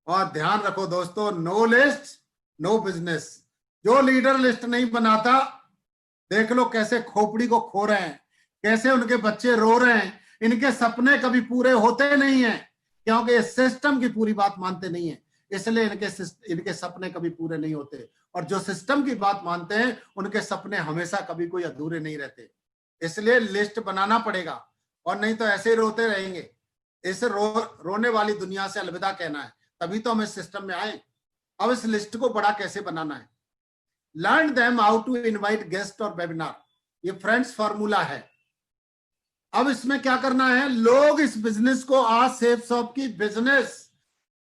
और ध्यान रखो दोस्तों, नो लिस्ट नो बिजनेस। जो लीडर लिस्ट नहीं बनाता, देख लो कैसे खोपड़ी को खो रहे हैं, कैसे उनके बच्चे रो रहे हैं, इनके सपने कभी पूरे होते नहीं हैं, क्योंकि ये सिस्टम की पूरी बात मानते नहीं है, इसलिए इनके सपने कभी पूरे नहीं होते। और जो सिस्टम की बात मानते हैं उनके सपने हमेशा कभी कोई अधूरे नहीं रहते। इसलिए लिस्ट बनाना पड़ेगा, और नहीं तो ऐसे ही रोते रहेंगे। इस रोने वाली दुनिया से अलविदा कहना है, तभी तो हम इस सिस्टम में आए। अब इस लिस्ट को बड़ा कैसे बनाना है? Learn them how to invite guest और वेबिनार, ये फ्रेंड्स फॉर्मूला है। अब इसमें क्या करना है, लोग इस बिजनेस को, आज सेफ शॉप की बिजनेस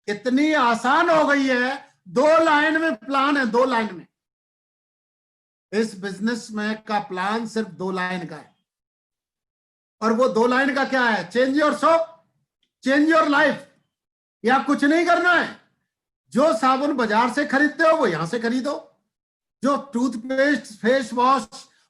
इतनी आसान हो गई है, 2 लाइन में प्लान है, 2 लाइन में। इस बिजनेस में का प्लान सिर्फ 2 लाइन का है, और वो 2 लाइन का क्या है? Change your shop, change your life. या कुछ नहीं करना है, जो साबुन बाजार से खरीदते हो वो यहां से खरीदो, जो toothpaste, face wash,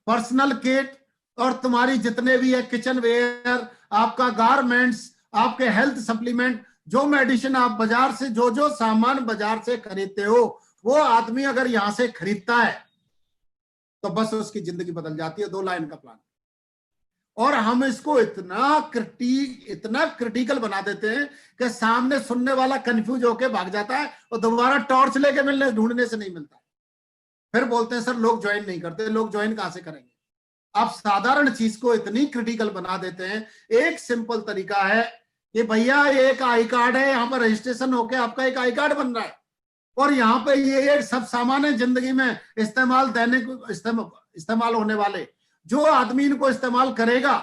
personal kit और तुम्हारी जितने भी है किचन वेयर, आपका गारमेंट्स, आपके हेल्थ सप्लीमेंट, जो मेडिसिन आप बाजार से, जो सामान बाजार से खरीदते हो, वो आदमी अगर यहां से खरीदता है तो बस उसकी जिंदगी बदल जाती है। 2 लाइन का प्लान। और हम इसको इतना क्रिटिकल बना देते हैं कि सामने सुनने वाला कंफ्यूज होकर भाग जाता है और दोबारा टॉर्च लेके मिलने ढूंढने से नहीं मिलता। फिर बोलते हैं सर लोग ज्वाइन नहीं करते। लोग ज्वाइन कहां से करेंगे? आप साधारण चीज को इतनी क्रिटिकल बना देते हैं। एक सिंपल तरीका है कि भैया एक आई कार्ड है, यहां पर रजिस्ट्रेशन होके आपका एक आई कार्ड बन रहा है, और यहाँ पे ये सब सामान है जिंदगी में इस्तेमाल होने वाले। जो आदमी इनको इस्तेमाल करेगा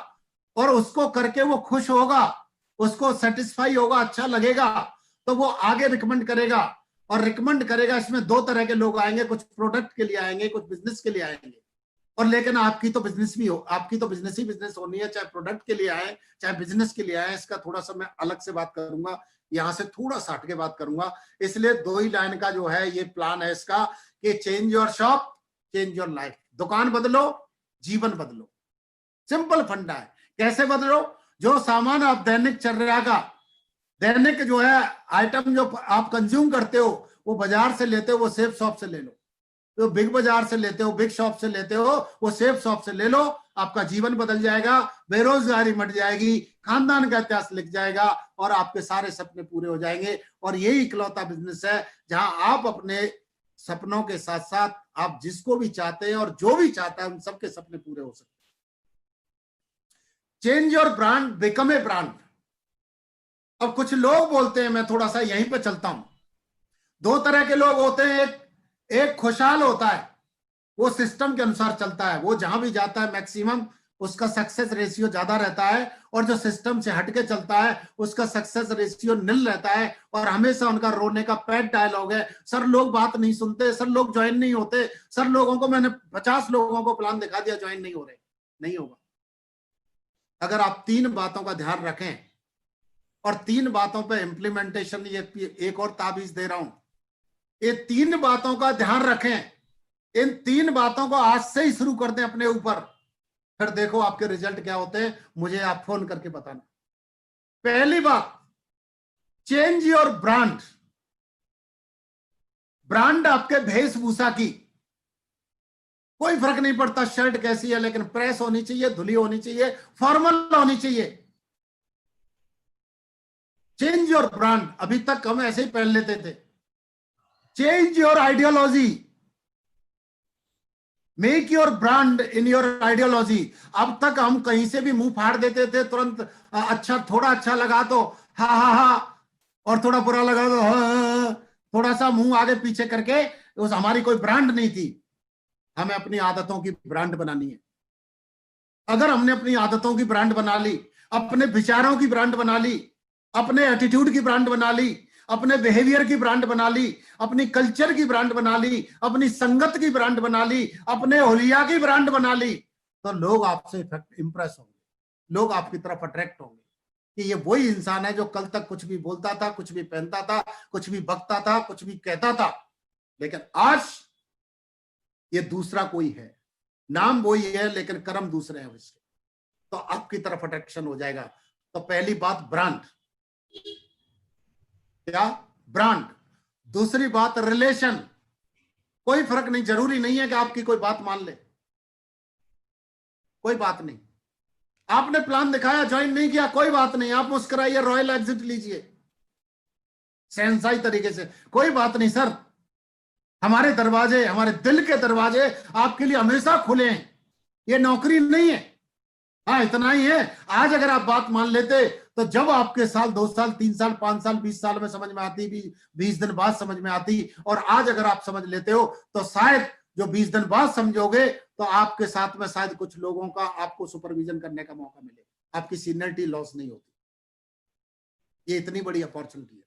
और उसको करके वो खुश होगा, उसको सेटिस्फाई होगा, अच्छा लगेगा, तो वो आगे रिकमेंड करेगा। और रिकमेंड करेगा, इसमें 2 तरह के लोग आएंगे, कुछ प्रोडक्ट के लिए आएंगे, कुछ बिजनेस के लिए आएंगे। और लेकिन आपकी तो बिजनेस भी हो, आपकी तो बिजनेस ही बिजनेस होनी है, चाहे प्रोडक्ट के लिए आए चाहे बिजनेस के लिए आए। इसका थोड़ा सा मैं अलग से बात करूंगा, यहां से थोड़ा सा हट के बात करूंगा। इसलिए 2 ही लाइन का जो है ये प्लान है इसका, कि change your shop, change your life. दुकान बदलो, जीवन बदलो। सिंपल फंडा है। कैसे बदलो? जो सामान आप दैनिक चर्या का, दैनिक जो है आइटम जो आप कंज्यूम करते हो, वो बाजार से लेते हो, वो सेफ शॉप से ले लो। तो बिग बाजार से लेते हो, बिग शॉप से लेते हो, वो सेफ शॉप से ले लो। आपका जीवन बदल जाएगा, बेरोजगारी मिट जाएगी, खानदान का इतिहास लिख जाएगा, और आपके सारे सपने पूरे हो जाएंगे। और यही इकलौता बिजनेस है जहां आप अपने सपनों के साथ साथ आप जिसको भी चाहते हैं और जो भी चाहता है उन सबके सपने पूरे हो सकते हैं। Change your brand, become a brand. अब कुछ लोग बोलते हैं, मैं थोड़ा सा यहीं पे चलता हूं। 2 तरह के लोग होते हैं। एक खुशहाल होता है, वो सिस्टम के अनुसार चलता है, वो जहां भी जाता है मैक्सिमम उसका सक्सेस रेशियो ज्यादा रहता है। और जो सिस्टम से हटके चलता है उसका सक्सेस रेशियो निल रहता है। और हमेशा उनका रोने का पेट डायलॉग है, सर लोग बात नहीं सुनते, सर लोग ज्वाइन नहीं होते, सर लोगों को मैंने 50 लोगों को प्लान दिखा दिया, ज्वाइन नहीं हो रहे। नहीं होगा। अगर आप 3 बातों का ध्यान रखें और 3 बातों पर इंप्लीमेंटेशन, ये एक और ताबीज दे रहा हूं, ये 3 बातों का ध्यान रखें, इन 3 बातों को आज से ही शुरू कर दें अपने ऊपर, फिर देखो आपके रिजल्ट क्या होते हैं, मुझे आप फोन करके बताना। पहली बात, चेंज योर ब्रांड। ब्रांड आपके वेशभूषा की, कोई फर्क नहीं पड़ता शर्ट कैसी है, लेकिन प्रेस होनी चाहिए, धुली होनी चाहिए, फॉर्मल होनी चाहिए। Change your brand. अभी तक हम ऐसे ही पहन लेते थे। Change your ideology, make your brand in your ideology. अब तक हम कहीं से भी मुंह फाड़ देते थे, तुरंत अच्छा, थोड़ा अच्छा लगा तो हा हा हा, और थोड़ा बुरा लगा तो हा, थोड़ा सा मुंह आगे पीछे करके, उस हमारी कोई ब्रांड नहीं थी। हमें अपनी आदतों की ब्रांड बनानी है। अगर हमने अपनी आदतों की ब्रांड बना ली, अपने विचारों की ब्रांड बना ली, अपने एटीट्यूड की ब्रांड बना ली, अपने बिहेवियर की ब्रांड बना ली, अपनी कल्चर की ब्रांड बना ली, अपनी संगत की ब्रांड बना ली, अपने होलिया की ब्रांड बना ली, तो लोग आपसे इंप्रेस होंगे, लोग आपकी तरफ अट्रैक्ट होंगे कि ये वही इंसान है जो कल तक कुछ भी बोलता था, कुछ भी पहनता था, कुछ भी बकता था, कुछ भी कहता था, लेकिन आज ये दूसरा कोई है। नाम वही है लेकिन कर्म दूसरे हैं उसके, तो आपकी तरफ अट्रैक्शन हो जाएगा। तो पहली बात, ब्रांड। क्या? ब्रांड। दूसरी बात रिलेशन, कोई फर्क नहीं, जरूरी नहीं है कि आपकी कोई बात मान ले, कोई बात नहीं। आपने प्लान दिखाया, ज्वाइन नहीं किया, कोई बात नहीं, आप मुस्कुराइए, रॉयल एग्जिट लीजिए शहंशाही तरीके से, कोई बात नहीं सर। हमारे दरवाजे, हमारे दिल के दरवाजे आपके लिए हमेशा खुले हैं, ये नौकरी नहीं है। हाँ इतना ही है, आज अगर आप बात मान लेते तो जब आपके साल 2 साल 3 साल 5 साल 20 साल में समझ में आती, 20 दिन बाद समझ में आती, और आज अगर आप समझ लेते हो तो शायद जो 20 दिन बाद समझोगे तो आपके साथ में शायद कुछ लोगों का आपको सुपरविजन करने का मौका मिले, आपकी सीनियरिटी लॉस नहीं होती। ये इतनी बड़ी अपॉर्चुनिटी है,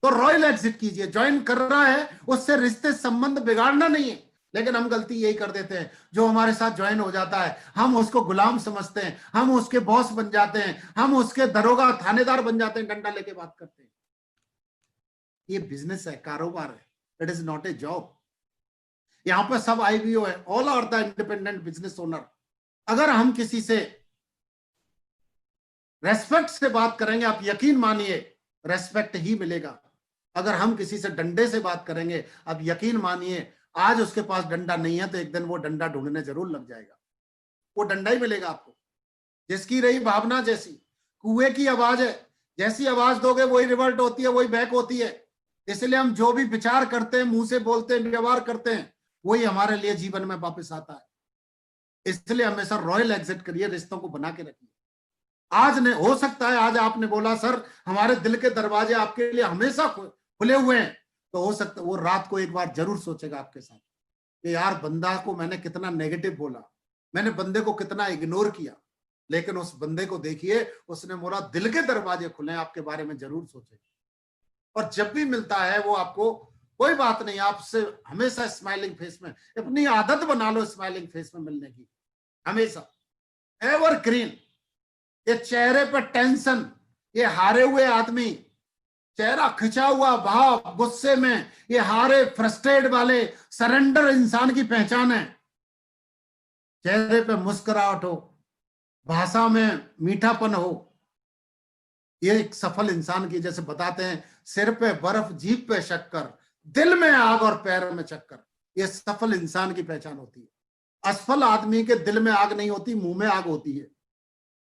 तो रॉयल एग्जिट कीजिए। ज्वाइन कर रहा है उससे रिश्ते संबंध बिगाड़ना नहीं है, लेकिन हम गलती यही कर देते हैं, जो हमारे साथ ज्वाइन हो जाता है हम उसको गुलाम समझते हैं, हम उसके बॉस बन जाते हैं, हम उसके दरोगा थानेदार बन जाते हैं, डंडा लेके बात करते हैं। ये बिजनेस है, कारोबार है, it is not a job. यहां पर सब आईबीओ है, all are the independent business owner. अगर हम किसी से रेस्पेक्ट से बात करेंगे, आप यकीन मानिए रेस्पेक्ट ही मिलेगा। अगर हम किसी से डंडे से बात करेंगे, अब यकीन मानिए आज उसके पास डंडा नहीं है तो एक दिन वो डंडा ढूंढने जरूर लग जाएगा, वो डंडा ही मिलेगा आपको। जिसकी रही भावना, जैसी कुएं की आवाज है, जैसी आवाज दोगे वही रिवर्ट होती है, वही बैक होती है। इसलिए हम जो भी विचार करते हैं, मुंह से बोलते हैं, व्यवहार करते हैं, वही हमारे लिए जीवन में वापस आता है। इसलिए हमेशा रॉयल एग्जिट करिए, रिश्तों को बना के रखिए। आज ने हो सकता है, आज आपने बोला सर हमारे दिल के दरवाजे आपके लिए हमेशा खुले हुए हैं, तो हो सकता है वो रात को एक बार जरूर सोचेगा आपके साथ कि यार बंदा को मैंने कितना नेगेटिव बोला, मैंने बंदे को कितना इग्नोर किया, लेकिन उस बंदे को देखिए उसने मोरा दिल के दरवाजे खुले, आपके बारे में जरूर सोचेगा। और जब भी मिलता है वो आपको, कोई बात नहीं, आपसे हमेशा स्माइलिंग फेस में, अपनी आदत बना लो स्माइलिंग फेस में मिलने की, हमेशा एवर ग्रीन। ये चेहरे पर टेंशन, ये हारे हुए आदमी, चेहरा खिंचा हुआ भाव, गुस्से में, ये हारे फ्रस्ट्रेट वाले, सरेंडर इंसान की पहचान है। चेहरे पे मुस्कुराहट हो, भाषा में मीठापन हो, ये एक सफल इंसान की, जैसे बताते हैं सिर पे बर्फ जीभ पे शक्कर, दिल में आग और पैर में चक्कर, ये सफल इंसान की पहचान होती है। असफल आदमी के दिल में आग नहीं होती, मुंह में आग होती है।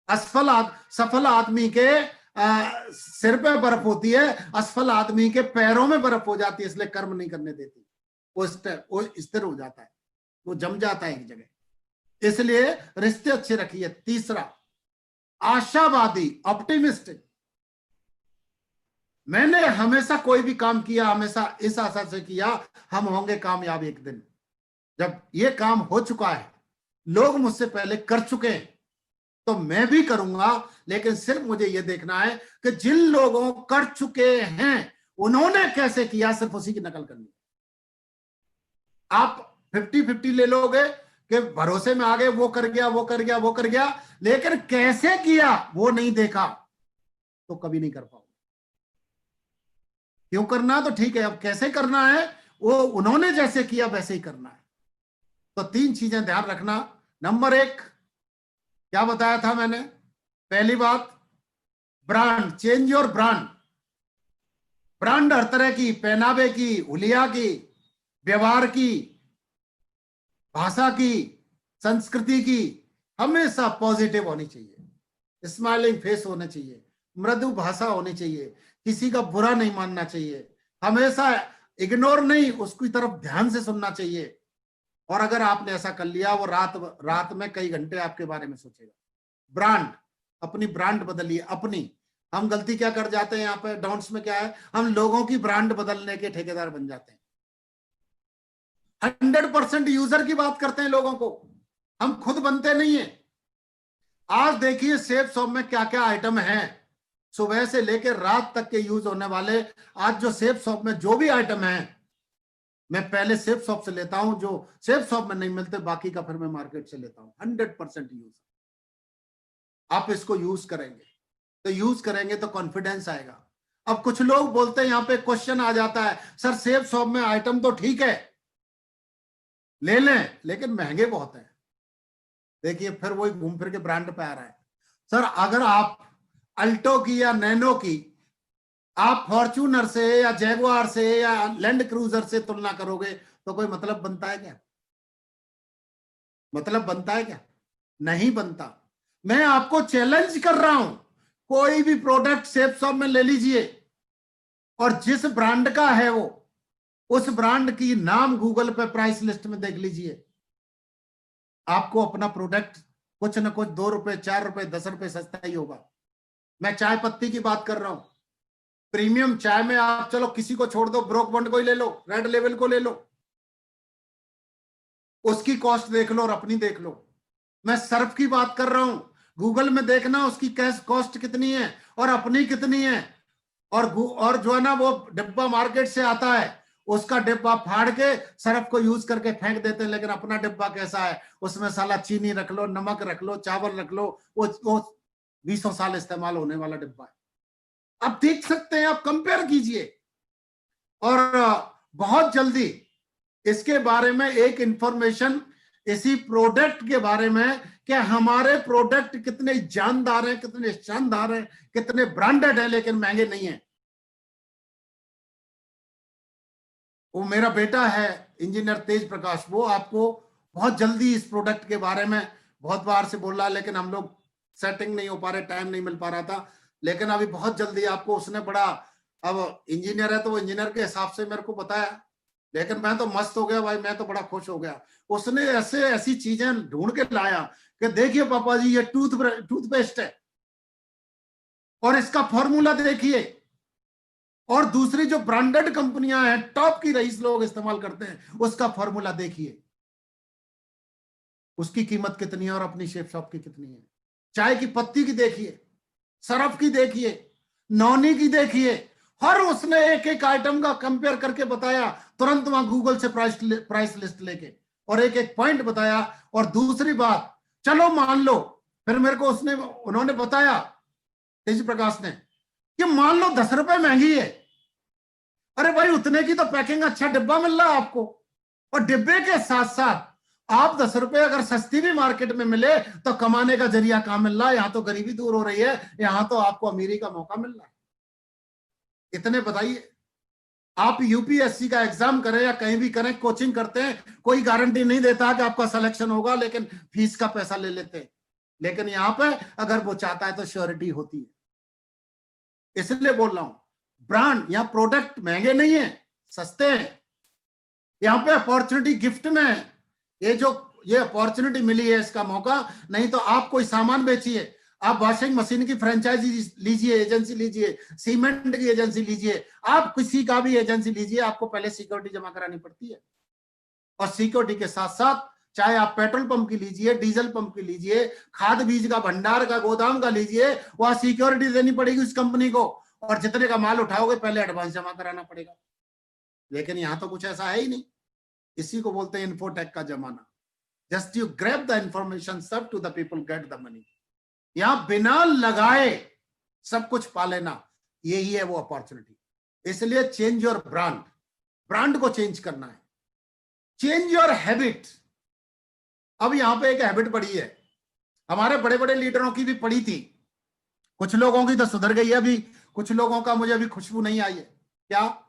सफल आदमी के सिर पे बर्फ होती है, असफल आदमी के पैरों में बर्फ हो जाती है, इसलिए कर्म नहीं करने देती, वो स्थिर हो जाता है, वो जम जाता है एक जगह। इसलिए रिश्ते अच्छे रखिए। तीसरा, आशावादी, ऑप्टिमिस्टिक। मैंने हमेशा कोई भी काम किया, हमेशा इस आशा से किया हम होंगे कामयाब एक दिन। जब ये काम हो चुका है, लोग मुझसे पहले कर चुके हैं, तो मैं भी करूंगा, लेकिन सिर्फ मुझे यह देखना है कि जिन लोगों कर चुके हैं उन्होंने कैसे किया, सिर्फ उसी की नकल करनी। आप 50-50 ले लोगे कि भरोसे में आ गए, वो कर गया वो कर गया वो कर गया, लेकिन कैसे किया वो नहीं देखा, तो कभी नहीं कर पाओगे। क्यों करना तो ठीक है, अब कैसे करना है, वो उन्होंने जैसे किया वैसे ही करना है। तो 3 चीजें ध्यान रखना। नंबर 1 क्या बताया था मैंने, पहली बात brand, change your brand. Brand हर तरह की, पहनावे की, हुलिया की, व्यवहार की, भाषा की, संस्कृति की, हमेशा पॉजिटिव होनी चाहिए, स्माइलिंग फेस होने चाहिए, मृदु भाषा होनी चाहिए, किसी का बुरा नहीं मानना चाहिए, हमेशा इग्नोर नहीं, उसकी तरफ ध्यान से सुनना चाहिए। और अगर आपने ऐसा कर लिया, वो रात में कई घंटे आपके बारे में सोचेगा। ब्रांड, अपनी ब्रांड बदलिए अपनी। हम गलती क्या कर जाते हैं यहाँ पे डाउन्स में, क्या है, हम लोगों की ब्रांड बदलने के ठेकेदार बन जाते हैं। 100% यूजर की बात करते हैं लोगों को, हम खुद बनते नहीं है। आज देखिए सेफ शॉप में क्या क्या आइटम है, सुबह से लेकर रात तक के यूज होने वाले। आज जो सेफ शॉप में जो भी आइटम है, मैं पहले सेफ शॉप से लेता हूं, जो सेफ शॉप में नहीं मिलते बाकी का फिर मैं मार्केट से लेता हूं। 100% यूज। आप इसको यूज करेंगे तो कॉन्फिडेंस आएगा। अब कुछ लोग बोलते हैं, यहां पे क्वेश्चन आ जाता है, सर सेफ शॉप में आइटम तो ठीक है ले लें, लेकिन महंगे बहुत हैं। देखिए फिर वही घूम फिर के ब्रांड पे आ रहा है। सर अगर आप अल्टो की या नैनो की आप फॉर्च्यूनर से या जैगुआर से या लैंड क्रूजर से तुलना करोगे तो कोई मतलब बनता है क्या? मतलब बनता है क्या? नहीं बनता। मैं आपको चैलेंज कर रहा हूं, कोई भी प्रोडक्ट सेफ शॉप में ले लीजिए और जिस ब्रांड का है वो, उस ब्रांड की नाम गूगल पे प्राइस लिस्ट में देख लीजिए, आपको अपना प्रोडक्ट कुछ ना कुछ 2 रुपए 4 रुपए 10 रुपए सस्ता ही होगा। मैं चाय पत्ती की बात कर रहा हूं। प्रीमियम चाय में आप चलो किसी को छोड़ दो, ब्रोक बॉन्ड को ही ले लो, रेड लेवल को ले लो, उसकी कॉस्ट देख लो और अपनी देख लो। मैं सर्फ की बात कर रहा हूं, गूगल में देखना उसकी कैश कॉस्ट कितनी है और अपनी कितनी है। और जो है ना वो डिब्बा मार्केट से आता है, उसका डिब्बा फाड़ के सर्फ को यूज करके फेंक देते हैं, लेकिन अपना डिब्बा कैसा है, उसमें साला चीनी रख लो, नमक रख लो, चावल रख लो, वो 20 साल इस्तेमाल होने वाला डिब्बा है। आप देख सकते हैं, आप कंपेयर कीजिए। और बहुत जल्दी इसके बारे में एक इंफॉर्मेशन इसी प्रोडक्ट के बारे में कि हमारे प्रोडक्ट कितने जानदार हैं, कितने शानदार हैं, कितने ब्रांडेड हैं, लेकिन महंगे नहीं हैं। वो मेरा बेटा है इंजीनियर तेज प्रकाश, वो आपको बहुत जल्दी इस प्रोडक्ट के बारे में बहुत बार से बोल रहा है, लेकिन हम लोग सेटिंग नहीं हो पा रहे, टाइम नहीं मिल पा रहा था। लेकिन अभी बहुत जल्दी आपको उसने बड़ा, अब इंजीनियर है तो वो इंजीनियर के हिसाब से मेरे को बताया, लेकिन मैं तो मस्त हो गया भाई, मैं तो बड़ा खुश हो गया। उसने ऐसे ऐसी चीजें ढूंढ के लाया कि देखिए पापा जी ये टूथपेस्ट है और इसका फॉर्मूला देखिए, और दूसरी जो ब्रांडेड कंपनियां हैं टॉप की रईस लोग इस्तेमाल करते हैं, उसका फॉर्मूला देखिए, उसकी कीमत कितनी है और अपनी शेफ शॉप की कितनी है। चाय की पत्ती की देखिए, सरफ की देखिए, नौनी की देखिए, हर उसने एक एक आइटम का कंपेयर करके बताया, तुरंत वहां गूगल से प्राइस लिस्ट लेके, और एक एक पॉइंट बताया। और दूसरी बात, चलो मान लो, फिर मेरे को उन्होंने बताया तेज प्रकाश ने कि मान लो 10 रुपए महंगी है, अरे भाई उतने की तो पैकिंग अच्छा डिब्बा मिल रहा है आपको, और डिब्बे के साथ साथ आप 10 रुपए अगर सस्ती भी मार्केट में मिले तो कमाने का जरिया कहां मिल रहा है? यहां तो गरीबी दूर हो रही है, यहां तो आपको अमीरी का मौका मिल रहा है। इतने बताइए, आप यूपीएससी का एग्जाम करें या कहीं भी करें, कोचिंग करते हैं, कोई गारंटी नहीं देता कि आपका सिलेक्शन होगा, लेकिन फीस का पैसा ले लेते हैं। लेकिन यहां पे अगर वो चाहता है तो श्योरिटी होती है। इसलिए बोल रहा हूं, ब्रांड या प्रोडक्ट महंगे नहीं है, सस्ते हैं। यहां पे अपॉर्चुनिटी गिफ्ट में है। ये अपॉर्चुनिटी मिली है, इसका मौका। नहीं तो आप कोई सामान बेचिए, आप वॉशिंग मशीन की फ्रेंचाइजी लीजिए, एजेंसी लीजिए, सीमेंट की एजेंसी लीजिए, आप किसी का भी एजेंसी लीजिए, आपको पहले सिक्योरिटी जमा करानी पड़ती है। और सिक्योरिटी के साथ साथ चाहे आप पेट्रोल पंप की लीजिए, डीजल पंप की लीजिए, खाद बीज का भंडार का गोदाम का लीजिए, वहां सिक्योरिटी देनी पड़ेगी उस कंपनी को, और जितने का माल उठाओगे पहले एडवांस जमा कराना पड़ेगा। लेकिन यहां तो कुछ ऐसा है ही नहीं। इसी को बोलते हैं इन्फोटेक का जमाना। Just you grab the information, serve to the people, get the money. यहां बिना लगाए सब कुछ पा लेना, यही है वो अपॉर्चुनिटी। इसलिए चेंज योर ब्रांड, ब्रांड को चेंज करना है। Change your habit. अब यहां पे एक हैबिट पड़ी है, हमारे बड़े बड़े लीडरों की भी पड़ी थी, कुछ लोगों की तो सुधर गई है, अभी कुछ लोगों का मुझे अभी खुशबू नहीं आई है। क्या?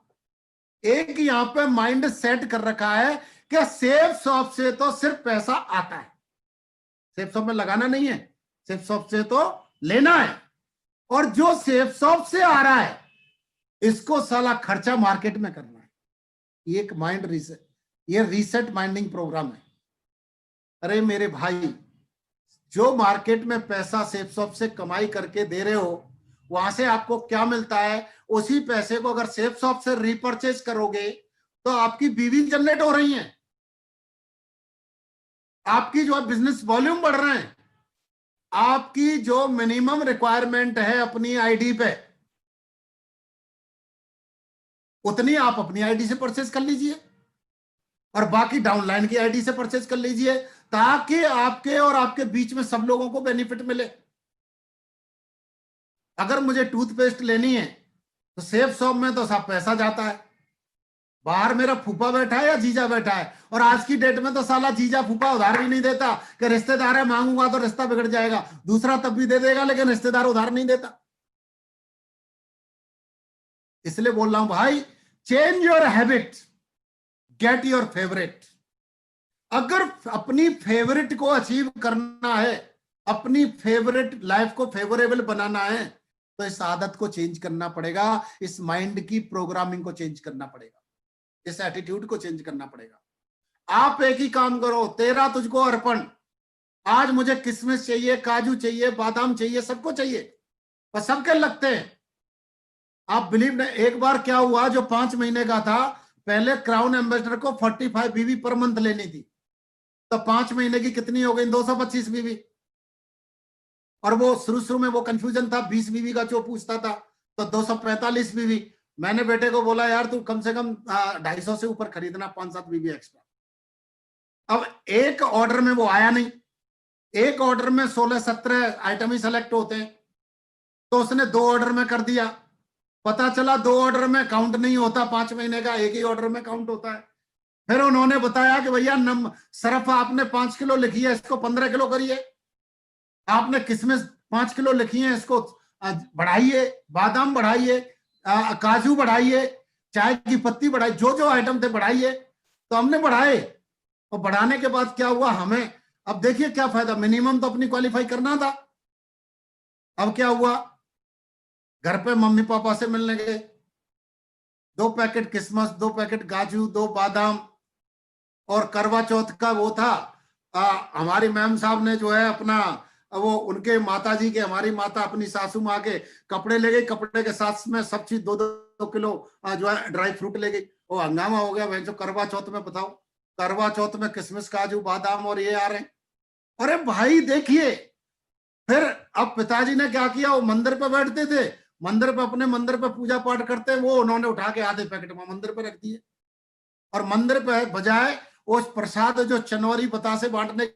एक यहां पे माइंड सेट कर रखा है कि सेफ शॉप से तो सिर्फ पैसा आता है, सेफ शॉप में लगाना नहीं है, सेफ शॉप से तो लेना है। और जो सेफ शॉप से आ रहा है इसको साला खर्चा मार्केट में करना है। एक माइंड रीसेट, ये रीसेट माइंडिंग प्रोग्राम है। अरे मेरे भाई, जो मार्केट में पैसा सेफ शॉप से कमाई करके दे रहे हो, वहां से आपको क्या मिलता है? उसी पैसे को अगर सेफ शॉप से रिपर्चेज करोगे तो आपकी बीवी जनरेट हो रही है, आपकी जो बिजनेस वॉल्यूम बढ़ रहे हैं, आपकी जो मिनिमम रिक्वायरमेंट है अपनी आईडी पे, उतनी आप अपनी आईडी से परचेज कर लीजिए और बाकी डाउनलाइन की आईडी से परचेज कर लीजिए, ताकि आपके और आपके बीच में सब लोगों को बेनिफिट मिले। अगर मुझे टूथपेस्ट लेनी है तो सेफ शॉप में तो सब पैसा जाता है, बाहर मेरा फूफा बैठा है या जीजा बैठा है, और आज की डेट में तो साला जीजा फूफा उधार भी नहीं देता, कि रिश्तेदार है मांगूंगा तो रिश्ता बिगड़ जाएगा, दूसरा तब भी दे देगा लेकिन रिश्तेदार उधार नहीं देता। इसलिए बोल रहा हूं भाई, change your habit, get your favourite. अगर अपनी फेवरेट को अचीव करना है, अपनी फेवरेट लाइफ को फेवरेबल बनाना है, तो इस आदत को चेंज करना पड़ेगा, इस माइंड की प्रोग्रामिंग को चेंज करना पड़ेगा, इस एटीट्यूड को चेंज करना पड़ेगा। आप एक ही काम करो, तेरा तुझको अर्पण। आज मुझे किशमिश चाहिए, काजू चाहिए, बादाम चाहिए, सबको चाहिए, पर सबके लगते हैं। आप बिलीव नहीं, एक बार क्या हुआ, जो 5 महीने का था, पहले क्राउन एम्बेसडर को 45 बीवी पर मंथ लेनी थी, तो 5 महीने की कितनी हो गई, 225 बीवी। और वो शुरू में वो कंफ्यूजन था, 20 बीवी का जो पूछता था, तो 245 बीवी। मैंने बेटे को बोला, यार तू कम से कम 250 से ऊपर खरीदना, 5-7 बीवी एक्स्ट्रा। अब एक ऑर्डर में वो आया नहीं, एक ऑर्डर में 16-17 आइटम ही सेलेक्ट होते हैं, तो उसने 2 ऑर्डर में कर दिया। पता चला 2 ऑर्डर में काउंट नहीं होता, 5 महीने का एक ही ऑर्डर में काउंट होता है। फिर उन्होंने बताया कि भैया सरफ आपने 5 किलो लिखी है, इसको 15 किलो करिए। आपने किशमिश 5 किलो लिखी है, इसको बढ़ाइए, बादाम बढ़ाइए, काजू बढ़ाइए, चाय की पत्ती बढ़ाइए, जो जो आइटम थे बढ़ाइए। तो हमने बढ़ाए, और बढ़ाने के बाद क्या हुआ, हमें अब देखिए क्या फायदा, मिनिमम तो अपनी क्वालिफाई करना था। अब क्या हुआ, घर पे मम्मी पापा से मिलने गए, 2 पैकेट किशमिश, 2 पैकेट काजू, 2 बादाम, और करवा चौथ का वो था, हमारी मैम साहब ने जो है अपना वो उनके माता जी के, हमारी माता अपनी सासू माँ के कपड़े ले गई, कपड़े के साथ में सब चीज 2-2 किलो जो है ड्राई फ्रूट ले गई। वो हंगामा हो गया। वह जो करवा चौथ में बताओ, करवा चौथ में किशमिश, काजू, बादाम और ये आ रहे हैं। अरे भाई देखिए, फिर अब पिताजी ने क्या किया, वो मंदिर पे बैठते थे, मंदिर पे अपने मंदिर पे पूजा पाठ करते, वो उन्होंने उठा के आधे पैकेट में मंदिर पे रख दिए, और मंदिर पे बजाय उस प्रसाद जो चनौरी बतासे बांटने।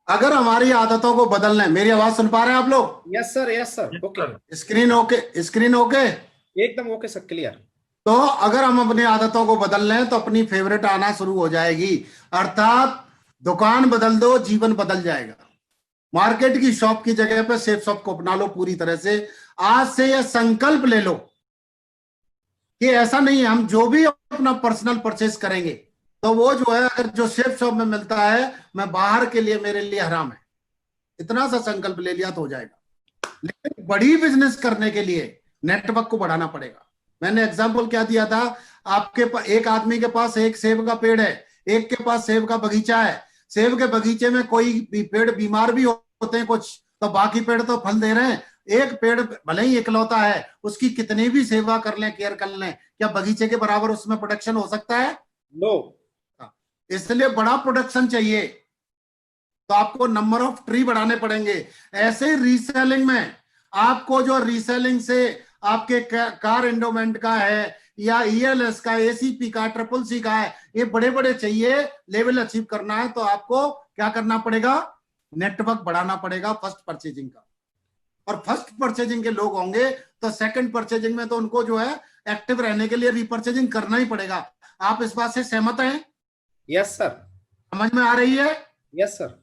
अगर हमारी आदतों को बदलना है, मेरी आवाज सुन पा रहे हैं आप लोग? Yes sir, okay. Screen okay, screen okay, एकदम ओके सर, क्लियर। तो अगर हम अपनी आदतों को बदल लें तो अपनी फेवरेट आना शुरू हो जाएगी। अर्थात दुकान बदल दो, जीवन बदल जाएगा। मार्केट की शॉप की जगह पे सेफ शॉप को अपना लो पूरी तरह से। आज से यह संकल्प ले लो कि ऐसा नहीं है, हम जो भी अपना पर्सनल परचेस करेंगे तो वो जो है, अगर जो सेफ शॉप में मिलता है, मैं बाहर के लिए, मेरे लिए हराम है। इतना सा संकल्प ले लिया तो हो जाएगा। लेकिन बड़ी बिजनेस करने के लिए नेटवर्क को बढ़ाना पड़ेगा। मैंने एग्जांपल क्या दिया था, आपके एक आदमी के पास एक सेब का पेड़ है, एक के पास सेब का बगीचा है। सेब के बगीचे में कोई भी पेड़ बीमार भी होते हैं कुछ, तो बाकी पेड़ तो फल दे रहे हैं। एक पेड़ भले ही इकलौता है, उसकी कितनी भी सेवा कर लें, केयर कर लें, क्या बगीचे के बराबर उसमें प्रोडक्शन हो सकता है? नो। इसलिए बड़ा प्रोडक्शन चाहिए, तो आपको नंबर ऑफ ट्री बढ़ाने पड़ेंगे। ऐसे रीसेलिंग में आपको, जो रीसेलिंग से आपके कार एंडोमेंट का है, या ईएलएस का, एसीपी का, ट्रिपल सी का है, ये बड़े बड़े चाहिए, लेवल अचीव करना है, तो आपको क्या करना पड़ेगा, नेटवर्क बढ़ाना पड़ेगा फर्स्ट परचेजिंग का। और फर्स्ट परचेजिंग के लोग होंगे तो सेकंड परचेजिंग में तो उनको जो है एक्टिव रहने के लिए रीपरचेजिंग करना ही पड़ेगा। आप इस बात से सहमत हैं? Yes sir. समझ में आ रही है? Yes sir.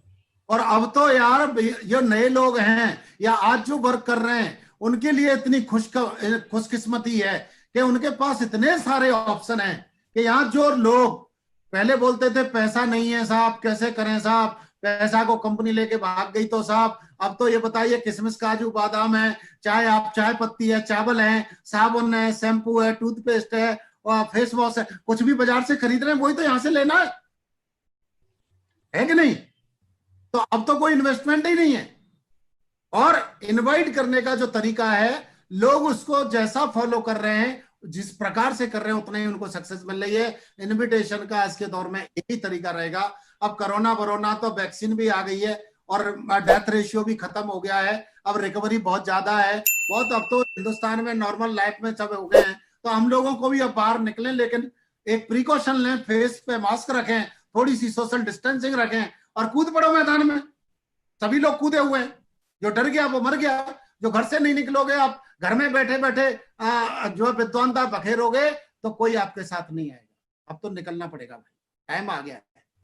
और अब तो यार जो नए लोग हैं या आज जो वर्क कर रहे हैं, उनके लिए इतनी खुशकिस्मती है कि उनके पास इतने सारे ऑप्शन हैं कि यहाँ जो लोग पहले बोलते थे पैसा नहीं है साहब, कैसे करें साहब, पैसा को कंपनी लेके भाग गई तो साहब, अब तो ये बताइए किशमिश, काजू, बादाम है, चाहे आप चाय पत्ती है, चावल है, साबुन है, शैम्पू है, टूथपेस्ट है, और फेस वॉश है, कुछ भी बाजार से खरीद रहे हैं वही तो यहाँ से लेना है कि नहीं? तो अब तो कोई इन्वेस्टमेंट ही नहीं है। और इनवाइट करने का जो तरीका है, लोग उसको जैसा फॉलो कर रहे हैं, जिस प्रकार से कर रहे हैं, उतना ही उनको सक्सेस मिल रही है। इनविटेशन का आज के दौर में एक ही तरीका रहेगा। अब कोरोना वरोना तो वैक्सीन भी आ गई है और डेथ रेशियो भी खत्म हो गया है, अब रिकवरी बहुत ज्यादा है, बहुत। अब तो हिंदुस्तान में नॉर्मल लाइफ में सब हो गए हैं, तो हम लोगों को भी अब बाहर निकलें, लेकिन एक प्रिकॉशन लें, फेस पे मास्क रखें, थोड़ी सी सोशल डिस्टेंसिंग रखें, और कूद पड़ो मैदान में। सभी लोग कूदे हुए हैं, जो डर गया वो मर गया। जो घर से नहीं निकलोगे, आप घर में बैठे बैठे जो विद्वानता बखेरोगे तो कोई आपके साथ नहीं आएगा। अब तो निकलना पड़ेगा भाई, टाइम आ गया है।